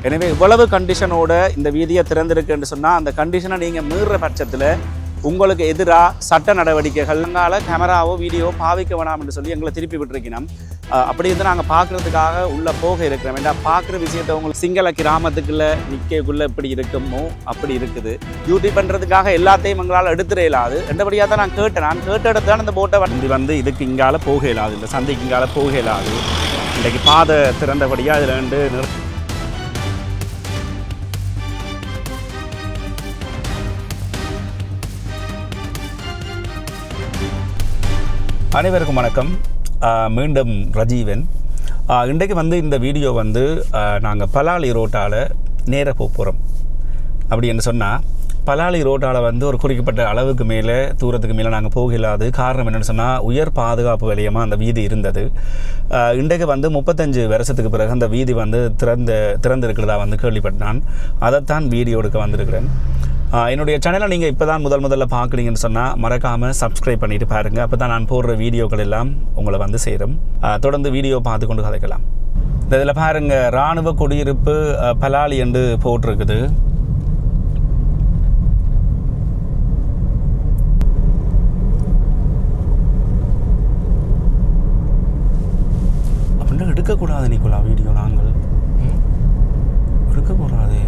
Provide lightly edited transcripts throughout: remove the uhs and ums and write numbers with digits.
எனவே இவ்வளவு கண்டிஷனோட இந்த வீதியை திறந்திருக்குன்னு சொன்னால் அந்த கண்டிஷனை நீங்கள் மீறுற பட்சத்தில் உங்களுக்கு எதிராக சட்ட நடவடிக்கைகள் கேமராவோ வீடியோ பாவிக்க வேணாம் என்று சொல்லி எங்களை திருப்பி விட்டுருக்கணும். அப்படி இருந்து நாங்கள் பார்க்குறதுக்காக உள்ளே போக இருக்கிறோம். ஏன்னா பார்க்குற விஷயத்தை உங்களுக்கு சிங்கள கிராமத்துக்குள்ளே நிற்கக்குள்ளே எப்படி இருக்குமோ அப்படி இருக்குது. டியூட்டி பண்ணுறதுக்காக எல்லாத்தையும் எங்களால் எடுத்துட இயலாது. ரெண்டபடியாக தான் நான் கேட்ட இடத்து தான் இந்த போட்டை வந்து இதுக்கு இங்கால போக இயலாது, இந்த சந்தைக்கு இங்கால போக இயலாது. இன்றைக்கு பாதை திறந்தபடியாக அதில் ரெண்டு அனைவருக்கும் வணக்கம். மீண்டும் ரஜீவன். இன்றைக்கு இந்த வீடியோ நாங்கள் பலாலி ரோட்டால் நேராக போகிறோம். அப்படி என்று சொன்னால் பலாலி ரோட்டால் ஒரு குறிக்கப்பட்ட அளவுக்கு மேலே தூரத்துக்கு மேலே நாங்கள் போக இல்லாது. காரணம் என்னென்னு சொன்னால் உயர் பாதுகாப்பு வலயமாக அந்த வீதி இருந்தது. இன்றைக்கு 35 வருஷத்துக்கு பிறகு அந்த வீதி திறந்திருக்கிறதா கேள்விப்பட்டான். அதைத்தான் வீடியோ எடுக்க வந்திருக்கிறேன். என்னுடைய சேனலை நீங்கள் இப்போ தான் முதல்ல பார்க்குறீங்கன்னு சொன்னால் மறக்காமல் சப்ஸ்கிரைப் பண்ணிவிட்டு பாருங்கள். அப்போ தான் நான் போடுற வீடியோக்கள் எல்லாம் உங்களை சேரும். தொடர்ந்து வீடியோ பார்த்து கொண்டு கதைக்கலாம். இந்த இதில் பாருங்கள், இராணுவ குடியிருப்பு பலாலி என்று போட்டிருக்குது. அப்படின்னா எடுக்கக்கூடாது நிக்கோலா, வீடியோ நாங்கள் எடுக்கக்கூடாது.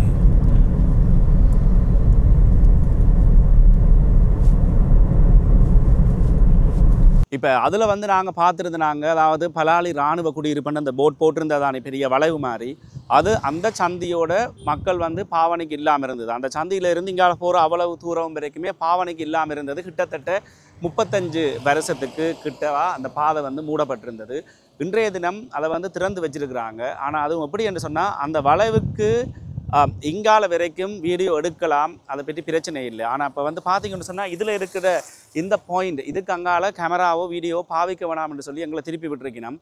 இப்போ அதில் நாங்கள் பார்த்துருந்தாங்க, அதாவது பலாலி இராணுவ குடியிருப்புன்னு அந்த போட் போட்டிருந்ததானே பெரிய வளைவு மாதிரி. அது அந்த சந்தியோட மக்கள் பாவனைக்கு இல்லாமல் இருந்தது. அந்த சந்தியில் இருந்து இங்கே போகிற அவ்வளவு தூரம் வரைக்குமே பாவனைக்கு இல்லாமல் இருந்தது. கிட்டத்தட்ட 35 வருஷத்துக்கு கிட்டவா அந்த பாதை மூடப்பட்டிருந்தது. இன்றைய தினம் அதை திறந்து வச்சிருக்கிறாங்க. ஆனால் அதுவும் எப்படி என்று சொன்னால் அந்த வளைவுக்கு இங்கால வரைக்கும் வீடியோ எடுக்கலாம், அதை பற்றி பிரச்சனை இல்லை. ஆனால் இப்போ பார்த்தீங்கன்னு சொன்னால் இதில் இருக்கிற இந்த பாயிண்ட், இதுக்கு அங்கால கேமராவோ வீடியோ பாவிக்க வேணாம் என்று சொல்லி எங்களை திருப்பி விட்டுருக்கணும்.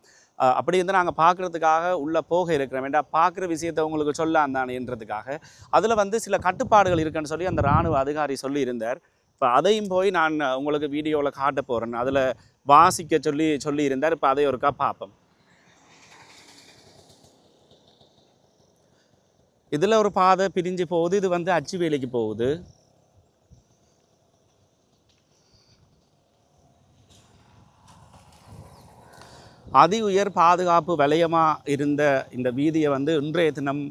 அப்படி நாங்கள் பார்க்குறதுக்காக உள்ளே போக இருக்கிறோம். ஏன்னா பார்க்குற விஷயத்தை உங்களுக்கு சொல்லலாம் தானேன்றதுக்காக. அதில் சில கட்டுப்பாடுகள் இருக்குன்னு சொல்லி அந்த இராணுவ அதிகாரி சொல்லியிருந்தார். இப்போ அதையும் போய் நான் உங்களுக்கு வீடியோவில் காட்ட போகிறேன். அதில் வாசிக்க சொல்லியிருந்தார். இப்போ அதை ஒருக்கா பார்ப்போம். இதில் ஒரு பாதை பிரிஞ்சு போகுது. இது அச்சு வேலைக்கு போகுது. அதி உயர் பாதுகாப்பு வலயமாக இருந்த இந்த வீதியை இன்றைய தினம்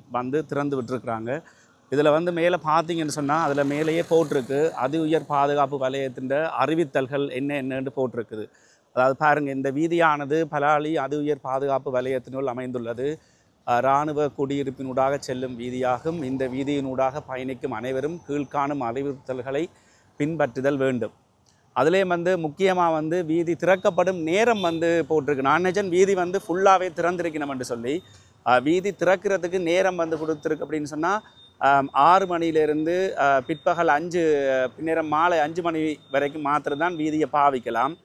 திறந்து விட்டுருக்குறாங்க. இதில் மேலே பார்த்தீங்கன்னு சொன்னால் அதில் மேலேயே போட்டிருக்கு அதி உயர் பாதுகாப்பு வலயத்தின் அறிவித்தல்கள் என்னென்னு போட்டிருக்குது. அதாவது பாருங்கள், இந்த வீதியானது பலாலி அதி உயர் பாதுகாப்பு வலயத்தினுள் அமைந்துள்ளது. இராணுவ குடியிருப்பினூடாக செல்லும் வீதியாகும். இந்த வீதியினூடாக பயணிக்கும் அனைவரும் கீழ்காணும் அறிவுறுத்தல்களை பின்பற்றுதல் வேண்டும். அதிலே முக்கியமாக வீதி திறக்கப்படும் நேரம் போட்டிருக்கு. நான் நினைச்சேன் வீதி ஃபுல்லாகவே திறந்திருக்கணும் என்று சொல்லி. வீதி திறக்கிறதுக்கு நேரம் கொடுத்துருக்கு அப்படின்னு சொன்னால் 6 மணியிலிருந்து பிற்பகல் 5 பின்னேரம் மாலை 5 மணி வரைக்கும் மாத்திரம்தான் வீதியை பாவிக்கலாம்.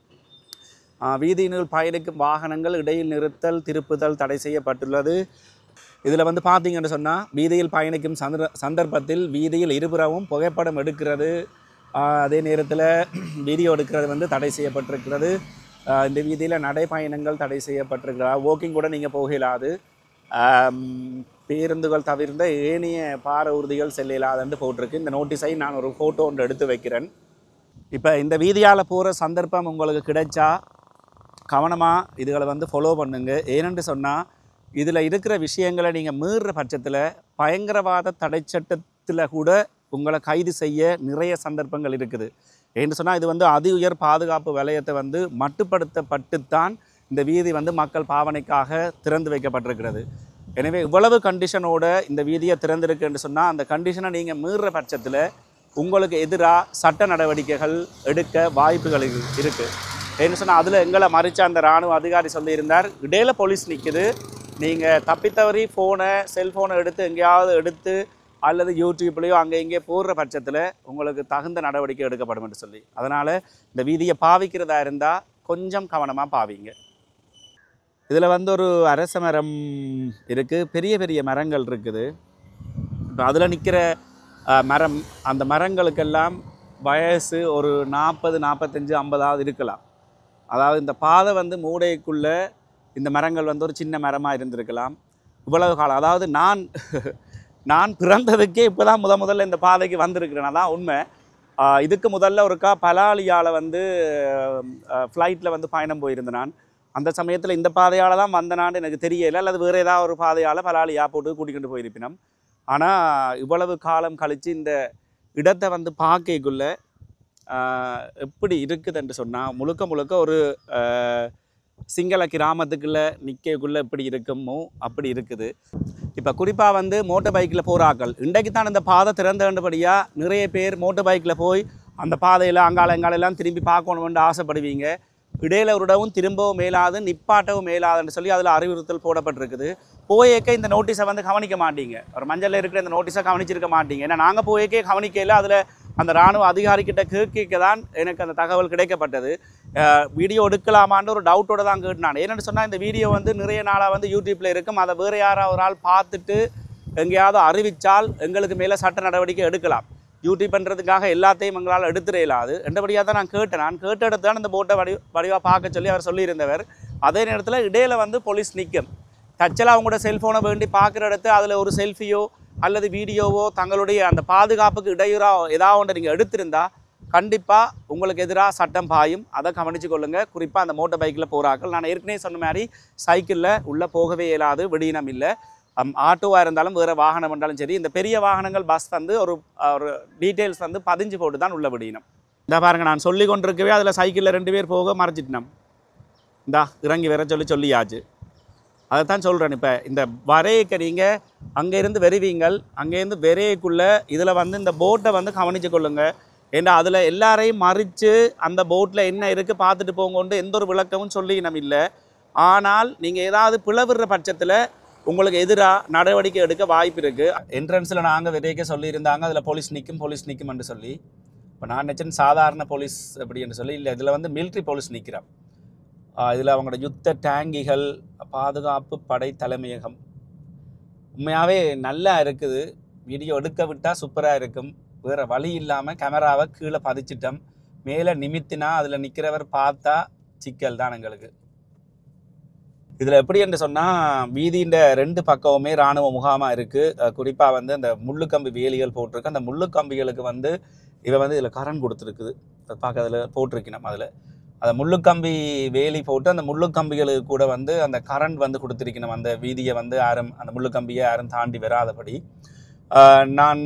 வீதியினுள் பயணிக்கும் வாகனங்கள் இடையில் நிறுத்தல் திருப்புதல் தடை செய்யப்பட்டுள்ளது. இதில் பார்த்தீங்கன்னு சொன்னால் வீதியில் பயணிக்கும் சந்தர்ப்பத்தில் வீதியில் இருபுறமும் புகைப்படம் எடுக்கிறது, அதே நேரத்தில் வீடியோ எடுக்கிறது தடை செய்யப்பட்டிருக்கிறது. இந்த வீதியில் நடைப்பயணங்கள் தடை செய்யப்பட்டிருக்கிறது. வாக்கிங் கூட நீங்கள் போகலாது. பேருந்துகள் தவிர்ந்த ஏனைய பார ஊர்திகள் செல்லலாதுன்னு போட்டிருக்கு. இந்த நோட்டீஸை நான் ஒரு ஃபோட்டோ ஒன்று எடுத்து வைக்கிறேன். இப்போ இந்த வீதியால் போகிற சந்தர்ப்பம் உங்களுக்கு கிடைச்சா கவனமாக இதுகளை ஃபாலோ பண்ணுங்க. ஏனென்று சொன்னால் இதில் இருக்கிற விஷயங்களை நீங்கள் மீறுற பட்சத்தில் பயங்கரவாத தடை சட்டத்தில் கூட உங்களை கைது செய்ய நிறைய சந்தர்ப்பங்கள் இருக்குது. ஏன்னு சொன்னால் இது அதி உயர் பாதுகாப்பு வலயத்தை மட்டுப்படுத்தப்பட்டுத்தான் இந்த வீதி மக்கள் பாவனைக்காக திறந்து வைக்கப்பட்டிருக்கிறது. எனவே இவ்வளவு கண்டிஷனோட இந்த வீதியை திறந்திருக்குன்னு சொன்னால் அந்த கண்டிஷனை நீங்கள் மீறுற பட்சத்தில் உங்களுக்கு எதிராக சட்ட நடவடிக்கைகள் எடுக்க வாய்ப்புகள் இருக்குது. ஏன்னு சொன்னால் அதில் எங்களை மறித்த அந்த இராணுவ அதிகாரி சொல்லியிருந்தார், இடையில போலீஸ் நிற்குது, நீங்கள் தப்பித்தவறி செல்ஃபோனை எடுத்து எங்கேயாவது எடுத்து அல்லது யூடியூப்லேயோ அங்கே இங்கே போடுற பட்சத்தில் உங்களுக்கு தகுந்த நடவடிக்கை எடுக்கப்படும் என்று சொல்லி. அதனால் இந்த வீதியை பாவிக்கிறதா இருந்தால் கொஞ்சம் கவனமாக பாவிங்க. இதில் ஒரு அரச மரம் இருக்குது, பெரிய பெரிய மரங்கள் இருக்குது. இப்போ அதில் நிற்கிற மரம், அந்த மரங்களுக்கெல்லாம் வயசு ஒரு 40, 45, 50 இருக்கலாம். அதாவது இந்த பாதை மூடைக்குள்ளே இந்த மரங்கள் ஒரு சின்ன மரமாக இருந்திருக்கலாம். இவ்வளவு காலம், அதாவது நான் நான் பிறந்ததுக்கே இப்போ தான் முதல்ல இந்த பாதைக்கு வந்திருக்கிறேன். அதான் உண்மை. இதுக்கு முதல்ல ஒருக்கா பலாலியால் வந்து ஃப்ளைட்டில் வந்து பயணம் போயிருந்தேன் நான். அந்த சமயத்தில் இந்த பாதையால் தான் வந்தனான்னு எனக்கு தெரியலை, அல்லது வேறு ஏதாவது ஒரு பாதையால் பலாலியா போட்டு கூட்டிகிட்டு போயிருப்பினோம். ஆனால் இவ்வளவு காலம் கழித்து இந்த இடத்தை வந்து பார்க்கக்குள்ள எப்படி இருக்குதுன்னு சொன்னால், முழுக்க முழுக்க ஒரு சிங்கள கிராமத்துக்குள்ளே நிற்கக்குள்ளே எப்படி இருக்குமோ அப்படி இருக்குது. இப்போ குறிப்பாக வந்து மோட்டர் பைக்கில் போகிறாக்கள் இன்றைக்கு தான் இந்த பாதை திறந்தபடியாக நிறைய பேர் மோட்டர் பைக்கில் போய் அந்த பாதையில் அங்காளெல்லாம் திரும்பி பார்க்கணுமென்று ஆசைப்படுவீங்க. இடையில விடவும் திரும்பவும் மேலாது, நிப்பாட்டவும் மேலாதுன்னு சொல்லி அதில் அறிவுறுத்தல் போடப்பட்டிருக்குது. போயேக்க இந்த நோட்டீஸை வந்து கவனிக்க மாட்டீங்க. ஒரு மஞ்சளில் இருக்கிற இந்த நோட்டீஸை கவனிச்சிருக்க மாட்டீங்க. ஏன்னா நாங்கள் போயேக்கே கவனிக்கையில் அதில் அந்த இராணுவ அதிகாரிக்கிட்ட கேட்க தான் எனக்கு அந்த தகவல் கிடைக்கப்பட்டது. வீடியோ எடுக்கலாமான்னு ஒரு டவுட்டோடு தான் கேட்டுனான். ஏன்னு சொன்னால் இந்த வீடியோ வந்து நிறைய நாளாக வந்து யூடியூப்பில் இருக்கும். அதை வேறு யாராவது ஒரு ஆள் பார்த்துட்டு எங்கேயாவது அறிவித்தால் எங்களுக்கு மேலே சட்ட நடவடிக்கை எடுக்கலாம். யூடியூப்ன்றதுக்காக எல்லாத்தையும் எங்களால் எடுத்துட இயலாது. ரெண்டபடியாக தான் நான் கேட்டேன். நான் கேட்ட இடத்து தான் இந்த போட்டை வடிவாக பார்க்க சொல்லி அவர் சொல்லியிருந்தவர். அதே நேரத்தில் இடையில வந்து போலீஸ் நிற்கும். தச்சலாக அவங்களோட செல்ஃபோனை வேண்டி பார்க்குற இடத்து அதில் ஒரு செல்ஃபியோ அல்லது வீடியோவோ தங்களுடைய அந்த பாதுகாப்புக்கு இடையூறாக ஏதாவது ஒன்று நீங்கள் எடுத்திருந்தா கண்டிப்பாக உங்களுக்கு எதிராக சட்டம் பாயும். அதை கவனித்து கொள்ளுங்கள். குறிப்பாக அந்த மோட்டர் பைக்கில் போகிறாக்கள். நான் ஏற்கனவே சொன்ன மாதிரி சைக்கிளில் உள்ளே போகவே இயலாது, விடியினம் இல்லை. ஆட்டோவாக இருந்தாலும் வேறு வாகனம் இருந்தாலும் சரி, இந்த பெரிய வாகனங்கள் பஸ் வந்து ஒரு டீட்டெயில்ஸ் வந்து பதிஞ்சு போட்டு தான் உள்ள விடியணும். இந்த பாருங்கள், நான் சொல்லி கொண்டிருக்கவே அதில் சைக்கிளில் 2 பேர் போக மறைச்சிட்டோம். இந்தா இறங்கி வர சொல்லியாச்சு. அதை தான் சொல்கிறேன். இப்போ இந்த வரையக்க நீங்கள் அங்கேருந்து வெறுவீங்கள், அங்கேருந்து வெறையக்குள்ளே இதில் வந்து இந்த போட்டை வந்து கவனித்து கொள்ளுங்கள். ஏன்னா அதில் எல்லாரையும் மறித்து அந்த போட்டில் என்ன இருக்குது பார்த்துட்டு போங்கொண்டு எந்த ஒரு விளக்கமும் சொல்லி நம்ம இல்லை. ஆனால் நீங்கள் ஏதாவது பிளவுற பட்சத்தில் உங்களுக்கு எதிராக நடவடிக்கை எடுக்க வாய்ப்பு இருக்குது. என்ட்ரன்ஸில் நாங்கள் விதைக்க சொல்லியிருந்தாங்க, அதில் போலீஸ் நிற்கும்னு சொல்லி. இப்போ நான் நினச்சேன் சாதாரண போலீஸ் அப்படின்னு சொல்லி. இல்லை, இதில் வந்து மிலிட்ரி போலீஸ் நிற்கிறான். இதில் அவங்களோட யுத்த டேங்கிகள், பாதுகாப்பு படை தலைமையகம். உண்மையாகவே நல்லா இருக்குது. வீடியோ எடுக்க விட்டால் சூப்பராக இருக்கும். வேறு வழி இல்லாமல் கேமராவை கீழே பதிச்சிட்டோம். மேலே நிமித்தினா அதில் நிற்கிறவர் பார்த்தா சிக்கல் தான் எங்களுக்கு. இதில் எப்படி என்று சொன்னால், வீதியின் 2 பக்கமுமே இராணுவ முகாமாக இருக்குது. குறிப்பாக வந்து அந்த முள்ளுக்கம்பி வேலிகள் போட்டிருக்கு. அந்த முள்ளுக்கம்பிகளுக்கு வந்து இவன் வந்து இதில் கரண்ட் கொடுத்துருக்குது. அதை பார்க்க அதில் போட்டிருக்கணும். அதில் அந்த முள்ளுக்கம்பி வேலி போட்டு அந்த முள்ளுக்கம்பிகளுக்கு கூட வந்து அந்த கரண்ட் வந்து கொடுத்துருக்கணும். அந்த வீதியை வந்து யாரும் அந்த முள்ளுக்கம்பியை யாரும் தாண்டி வராதபடி. நான்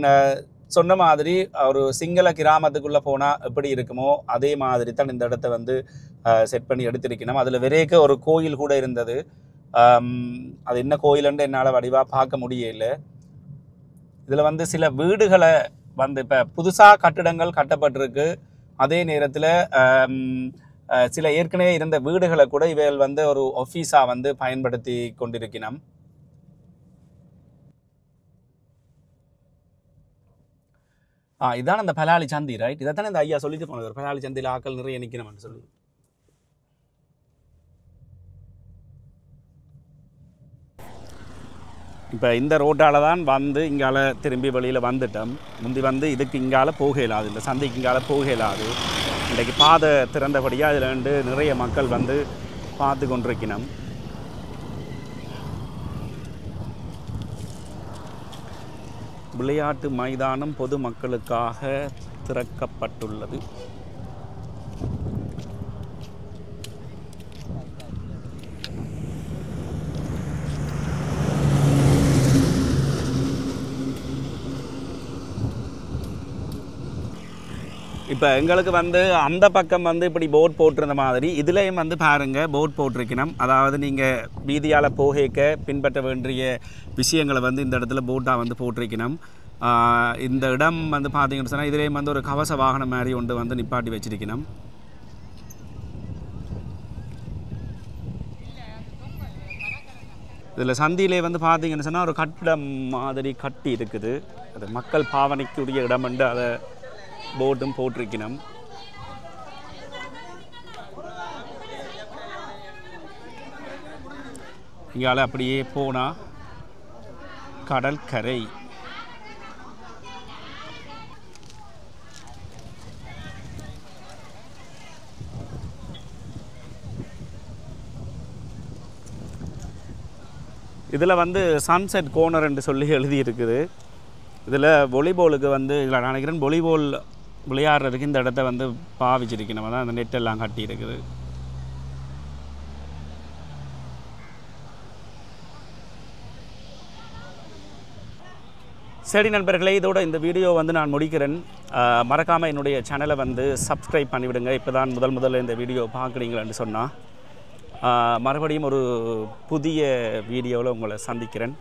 சொன்ன மாதிரி ஒரு சிங்கள கிராமத்துக்குள்ளே போனால் எப்படி இருக்குமோ அதே மாதிரி தான் இந்த இடத்த வந்து செட் பண்ணி எடுத்திருக்கணும். அதில் விரைக்க ஒரு கோயில் கூட இருந்தது. அது என்ன கோயிலுன்னு என்னால் வடிவாக பார்க்க முடியல. இதில் வந்து சில வீடுகளை வந்து இப்போ புதுசாக கட்டிடங்கள் கட்டப்பட்டிருக்கு. அதே நேரத்தில் சில ஏற்கனவே இருந்த வீடுகளை கூட இவைகள் வந்து ஒரு ஆஃபீஸாக வந்து பயன்படுத்தி கொண்டிருக்கணும். இதான் அந்த பலாலி சந்தி, ரைட்? இதைத்தானே இந்த ஐயா சொல்லிட்டு போனது, பலாலி சந்தியில் ஆக்கள் நிறைய நிற்கணும்னு சொல்லி. இப்போ இந்த ரோட்டால் தான் வந்து இங்கால திரும்பி வெளியில் வந்துட்டோம். முந்தி வந்து இதுக்கு இங்கால போக இயலாது, இந்த சந்தைக்கு இங்கால போக இயலாது. இன்றைக்கு பாதை திறந்தபடியாக இதில் வந்து நிறைய மக்கள் வந்து பார்த்து கொண்டிருக்கணும். விளையாட்டு மைதானம் பொதுமக்களுக்காக திறக்கப்பட்டுள்ளது. இப்போ எங்களுக்கு வந்து அந்த பக்கம் வந்து இப்படி போட் போட்டிருந்த மாதிரி இதுலேயும் வந்து பாருங்கள் போட் போட்டிருக்கணும். அதாவது நீங்கள் வீதியால் போகேக்க பின்பற்ற வேண்டிய விஷயங்களை வந்து இந்த இடத்துல போட்டாக வந்து போட்டிருக்கணும். இந்த இடம் வந்து பார்த்தீங்கன்னு சொன்னால் இதுலேயும் வந்து ஒரு கவச வாகனம் மாதிரி ஒன்று வந்து நிப்பாட்டி வச்சிருக்கணும். இதில் சந்தியிலே வந்து பார்த்தீங்கன்னு சொன்னால் ஒரு கட்டிடம் மாதிரி கட்டி இருக்குது. அது மக்கள் பாவனைக்குரிய இடம் என்று அதை போட்டும் போட்டிருக்கணும். இங்கால அப்படியே போனால் கடற்கரை. இதில் வந்து சன்செட் கோர்னர் என்று சொல்லி எழுதியிருக்குது. இதில் வாலிபாலுக்கு வந்து இதில் நான் நினைக்கிறேன் வாலிபால் விளையாடுறதுக்கு இந்த இடத்த வந்து பாவிச்சிருக்கணும். தான் அந்த நெட்டெல்லாம் கட்டி இருக்குது. சரி நண்பர்களே, இதோட இந்த வீடியோ வந்து நான் முடிக்கிறேன். மறக்காமல் என்னுடைய சேனலை வந்து சப்ஸ்கிரைப் பண்ணிவிடுங்க. இப்போ தான் முதல்ல இந்த வீடியோ பார்க்குறீங்களான்னு சொன்னால் மறுபடியும் ஒரு புதிய வீடியோவில் உங்களை சந்திக்கிறேன்.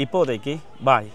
இப்போதைக்கு பாய்.